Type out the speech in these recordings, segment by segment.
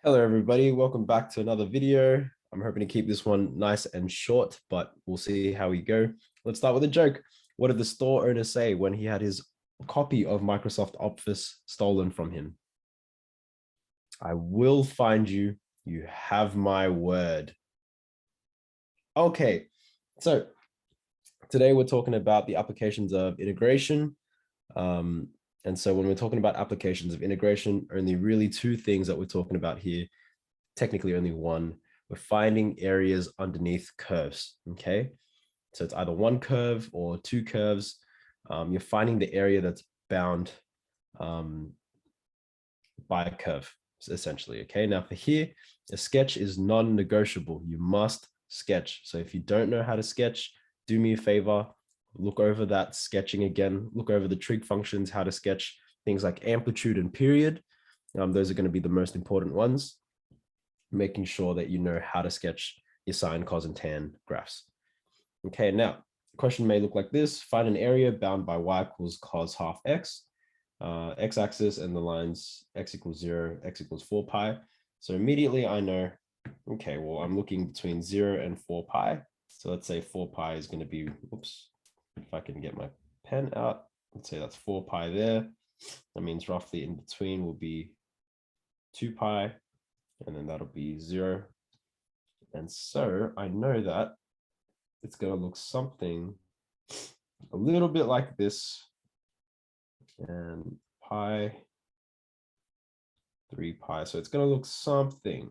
Hello, everybody. Welcome back to another video. I'm hoping to keep this one nice and short, but we'll see how we go. Let's start with a joke. What did the store owner say when he had his copy of Microsoft Office stolen from him? I will find you. You have my word. Okay, so today we're talking about the applications of integration. And so when we're talking about applications of integration, only really two things that we're talking about here, technically only one. We're finding areas underneath curves, okay? So it's either one curve or two curves. You're finding the area that's bound by a curve, essentially, okay? Now for here, a sketch is non-negotiable. You must sketch. So if you don't know how to sketch, do me a favor, look over that sketching again, look over the trig functions, how to sketch things like amplitude and period. Those are going to be the most important ones, making sure that you know how to sketch your sine, cos, and tan graphs. Okay, now, the question may look like this. Find an area bound by y equals cos half x, x-axis, and the lines x equals 0, x equals 4 pi. So immediately I know, okay, well, I'm looking between 0 and 4 pi. So let's say 4 pi is going to be, oops, if I can get my pen out, let's say that's 4 pi there. That means roughly in between will be 2 pi, and then that'll be 0. And so I know that it's going to look something a little bit like this, and pi, 3 pi. So it's going to look something,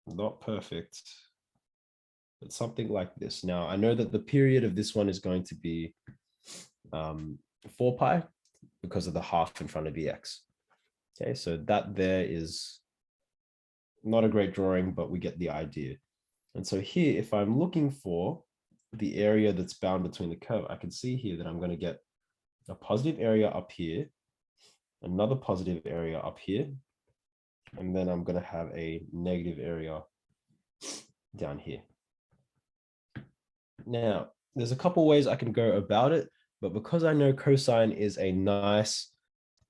not perfect, but something like this. Now, I know that the period of this one is going to be 4 pi because of the half in front of the x. Okay, so that there is not a great drawing, but we get the idea. And so here, if I'm looking for the area that's bound between the curve, I can see here that I'm going to get a positive area up here, another positive area up here, and then I'm going to have a negative area down here. Now, there's a couple ways I can go about it, but because I know cosine is a nice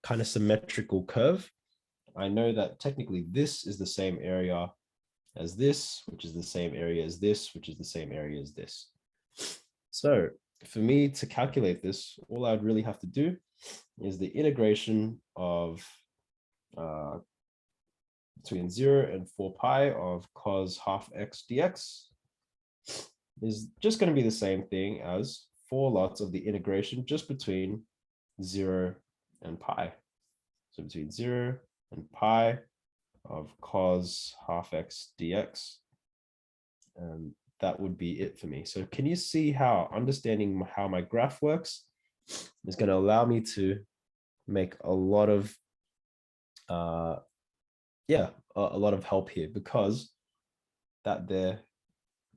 kind of symmetrical curve, I know that technically this is the same area as this, which is the same area as this, which is the same area as this. So for me to calculate this, all I'd really have to do is the integration of between 0 and 4 pi of cos half x dx is just going to be the same thing as 4 lots of the integration just between 0 and pi. So between 0 and pi of cos half x dx. And that would be it for me. So can you see how understanding how my graph works is going to allow me to make a lot of a lot of help here, because that there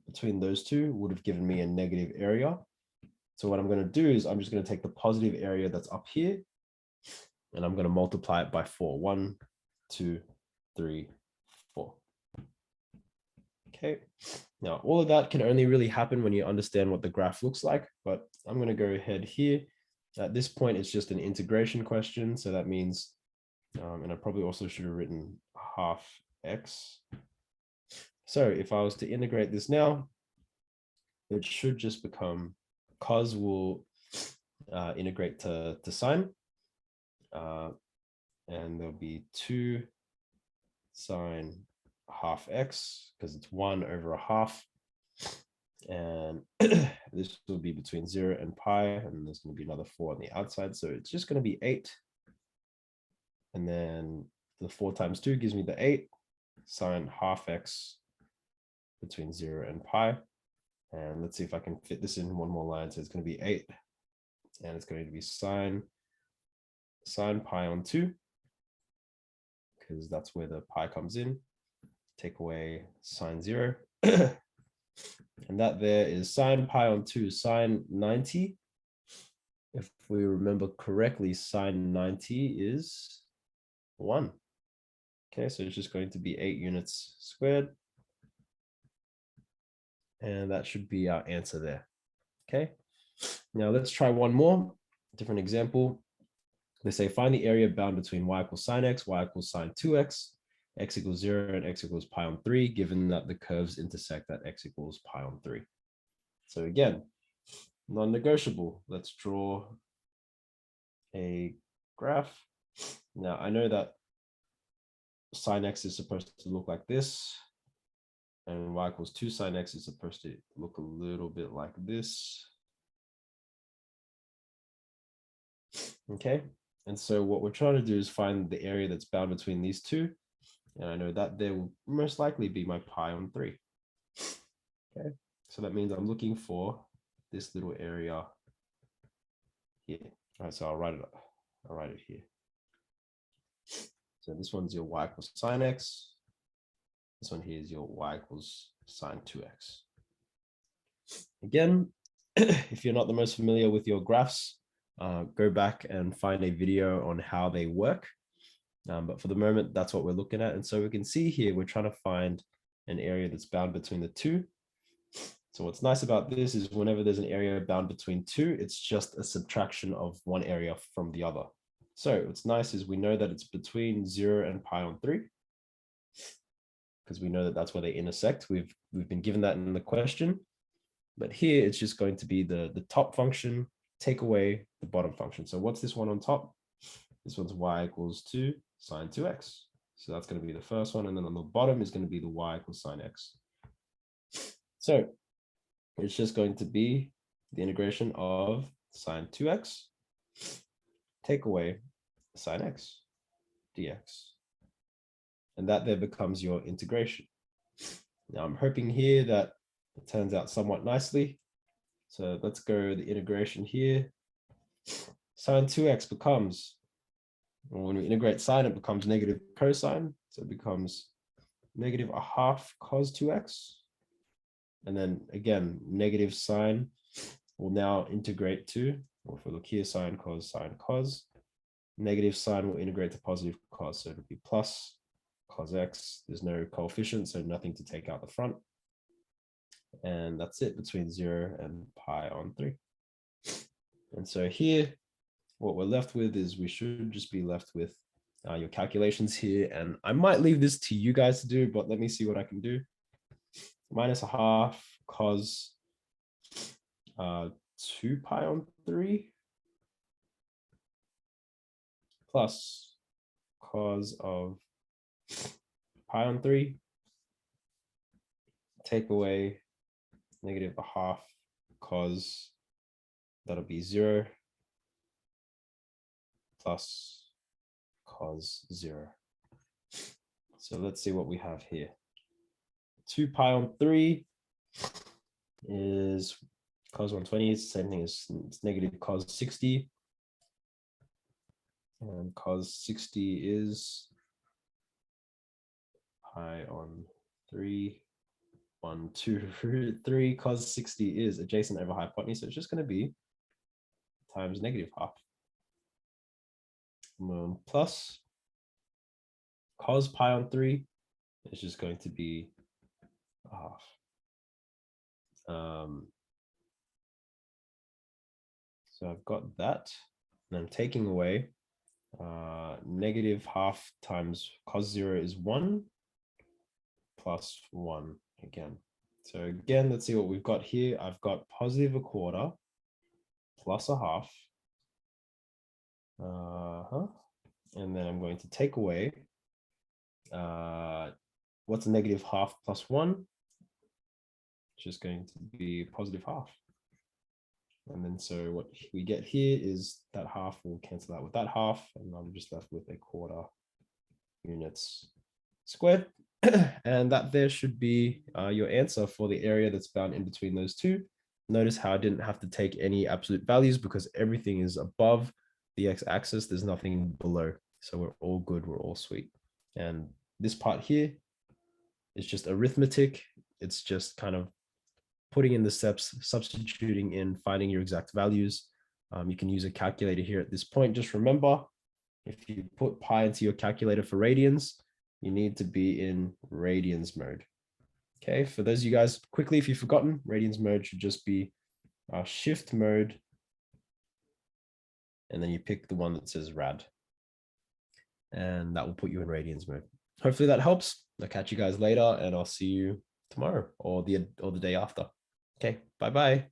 between those two would have given me a negative area. So what I'm going to do is I'm just going to take the positive area that's up here and I'm going to multiply it by 4. 1, 2, 3, 4. Okay, now all of that can only really happen when you understand what the graph looks like, but I'm going to go ahead here. At this point, it's just an integration question. So that means, and I probably also should have written half x. So if I was to integrate this now, it should just become cos will integrate to sine. And there'll be 2 sine half x, because it's 1 over a half. And this will be between 0 and pi, and there's going to be another 4 on the outside. So it's just going to be 8. And then the 4 times 2 gives me the 8 sine half x between 0 and pi. And let's see if I can fit this in one more line. So it's going to be 8, and it's going to be sine pi on 2, because that's where the pi comes in. Take away sine 0. And that there is sine pi on 2, sine 90. If we remember correctly, sine 90 is 1. Okay, so it's just going to be 8 units squared. And that should be our answer there. Okay, now let's try one more, different example. They say find the area bound between y equals sine x, y equals sine 2x. x equals 0 and x equals pi on 3, given that the curves intersect at x equals pi on 3. So again, non-negotiable. Let's draw a graph. Now I know that sine x is supposed to look like this, and y equals 2 sine x is supposed to look a little bit like this. Okay, and so what we're trying to do is find the area that's bound between these two, and I know that there will most likely be my pi on 3. Okay, so that means I'm looking for this little area here. All right, so I'll write it here. So this one's your y equals sine x. This one here is your y equals sine 2x. Again, if you're not the most familiar with your graphs, go back and find a video on how they work. But for the moment, that's what we're looking at. And so we can see here, we're trying to find an area that's bound between the two. So what's nice about this is whenever there's an area bound between two, it's just a subtraction of one area from the other. So what's nice is we know that it's between 0 and pi on 3, because we know that that's where they intersect. We've been given that in the question. But here it's just going to be the top function, take away the bottom function. So what's this one on top? This one's y equals 2 sine 2x. So that's going to be the first one. And then on the bottom is going to be the y equals sine x. So it's just going to be the integration of sine 2x, take away sine x dx. And that there becomes your integration. Now I'm hoping here that it turns out somewhat nicely. So let's go the integration here. Sine 2x becomes, when we integrate sine, it becomes negative cosine. So it becomes negative a half cos 2x. And then again, negative sine will now integrate to, or if we look here, sine, cos. Negative sine will integrate to positive cos. So it'll be plus cos x. There's no coefficient, so nothing to take out the front. And that's it between 0 and pi on 3. And so here, what we're left with is we should just be left with your calculations here. And I might leave this to you guys to do, but let me see what I can do. Minus a half cos 2 pi on 3 plus cos of pi on 3, take away negative a half cos, that'll be 0 plus cos 0. So let's see what we have here. 2 pi on 3 is cos 120. It's the same thing as it's negative cos 60. And cos 60 is pi on 3. 1, 2, 3. Cos 60 is adjacent over hypotenuse. So it's just going to be times negative half. Plus cos pi on 3 is just going to be a half. So I've got that, and I'm taking away negative half times cos 0 is 1 plus 1 again. So again, let's see what we've got here. I've got positive a quarter plus a half. And then I'm going to take away what's a negative half plus 1? It's just going to be positive half. And then so what we get here is that half will cancel out with that half, and I'm just left with a quarter units squared. And that there should be your answer for the area that's bound in between those two. Notice how I didn't have to take any absolute values because everything is above the x-axis. There's nothing below. So we're all good. We're all sweet. And this part here is just arithmetic. It's just kind of putting in the steps, substituting in, finding your exact values. You can use a calculator here at this point. Just remember, if you put pi into your calculator for radians, you need to be in radians mode. Okay, for those of you guys, quickly, if you've forgotten, radians mode should just be shift mode. And then you pick the one that says rad. And that will put you in radians mode. hopefully that helps. I'll catch you guys later and I'll see you tomorrow or the day after. Okay, bye bye.